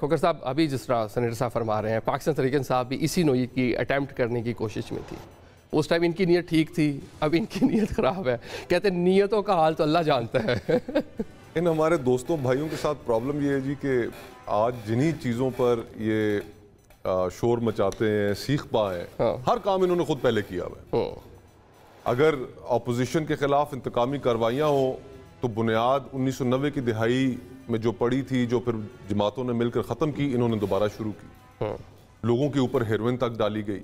کھوکھر صاحب ابھی جس طرح سینیٹر صاحب فرما رہے ہیں پاکستان تحریک انصاف بھی اسی نوعیت کی اٹیمپٹ کرنے کی کوشش میں تھی. اس ٹائم ان کی نیت ٹھیک تھی, اب ان کی نیت خراب ہے. کہتے ہیں نیتوں کا حال تو اللہ جانتا ہے. ان ہمارے دوستوں بھائیوں کے ساتھ پرابلم یہ ہے جی کہ آج جنہی چیزوں پر یہ شور مچاتے ہیں, سیخ پا ہیں, ہر کام انہوں نے خود پہلے کیا ہوا ہے. اگر اپوزیشن کے خلاف انتقامی کاروائیاں ہوں تو بنیاد 1990 کی دہائی میں جو پڑی تھی, جو پھر جماعتوں نے مل کر ختم کی, انہوں نے دوبارہ شروع کی. لوگوں کے اوپر ہیروئن تک ڈالی گئی.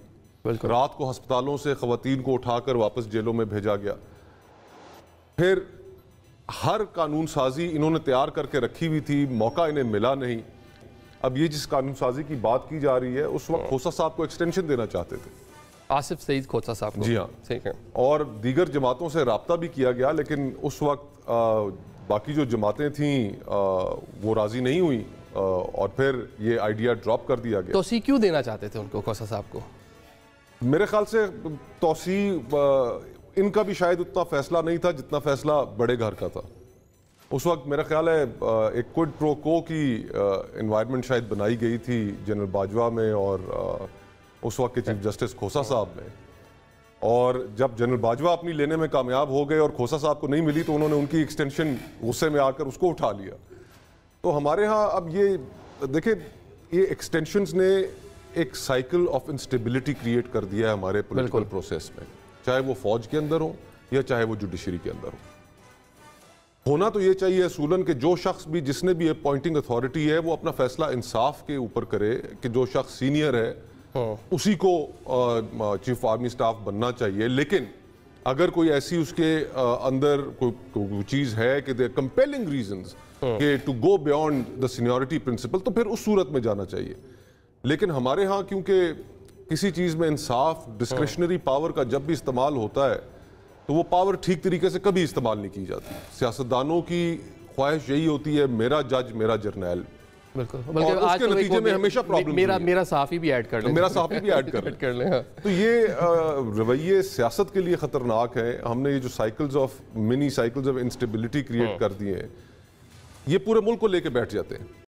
رات کو ہسپتالوں سے خواتین کو اٹھا کر واپس جیلوں میں بھیجا گیا. پھر ہر قانون سازی انہوں نے تیار کر کے رکھی ہوئی تھی, موقع انہیں ملا نہیں. اب یہ جس قانون سازی کی بات کی جا رہی ہے, اس وقت کھوسا صاحب کو ایکسٹینشن دینا چاہتے تھے, آصف سعید کھوسا صاحب کو. جی ہاں, اور دیگر جماعتوں سے رابطہ بھی کیا گیا, لیکن اس وقت باقی جو جماعتیں تھیں وہ راضی نہیں ہوئی اور پھر یہ آئیڈیا ڈراپ کر دیا گیا. توسیع کیوں دینا چاہتے تھے ان کو, کھوسا صاحب کو؟ میرے خیال سے توسیع ان کا بھی شاید اتنا فیصلہ نہیں تھا جتنا فیصلہ بڑے گھر کا تھا. اس وقت میرا خیال ہے ایک کوئڈ پرو کو کی انوائرمنٹ شاید بنائی گئی تھی جنرل باجوہ میں اور اس وقت کے چیف جسٹس کھوسا صاحب میں, اور جب جنرل باجوہ اپنی لینے میں کامیاب ہو گئے اور کھوسا صاحب کو نہیں ملی تو انہوں نے ان کی ایکسٹینشن غصے میں آ کر اس کو اٹھا لیا. تو ہمارے ہاں اب یہ دیکھیں, یہ ایکسٹینشنز نے ایک سائیکل آف انسٹیبلٹی کریٹ کر دیا ہے ہمارے پولیٹیکل پروسیس میں, چاہے وہ فوج کے اندر ہو یا چاہے وہ جوڈیشری کے اندر ہو. ہونا تو یہ چاہیے اصولاً کہ جو شخص بھی, جس نے بھی اپوائنٹنگ اتھارٹی ہے, وہ اپنا فیصلہ انصاف کے اوپر کرے کہ جو شخص سینئر ہے اسی کو چیف آرمی سٹاف بننا چاہیے. لیکن اگر کوئی ایسی اس کے اندر کوئی چیز ہے کہ دے کمپیلنگ ریزنز کہ to go beyond the seniority principle, تو پھر اس صورت میں جانا چاہیے. لیکن ہمارے ہاں کیونکہ کسی چیز میں انصاف, ڈسکریشنری پاور کا جب بھی استعمال ہوتا ہے تو وہ پاور ٹھیک طریقے سے کبھی استعمال نہیں کی جاتی. سیاستدانوں کی خواہش یہی ہوتی ہے میرا جج میرا جرنیل, بالکل, اور اس کے نتیجے میں ہمیشہ پرابلم میرا صحافی بھی ایڈ کر لیں, میرا صحافی بھی ایڈ کر لیں. تو یہ رویے سیاست کے لیے خطرناک ہیں. ہم نے یہ جو cycles of money cycles of instability create کر دیے ہیں, یہ پورے ملک کو لے کے بیٹھ جاتے ہیں.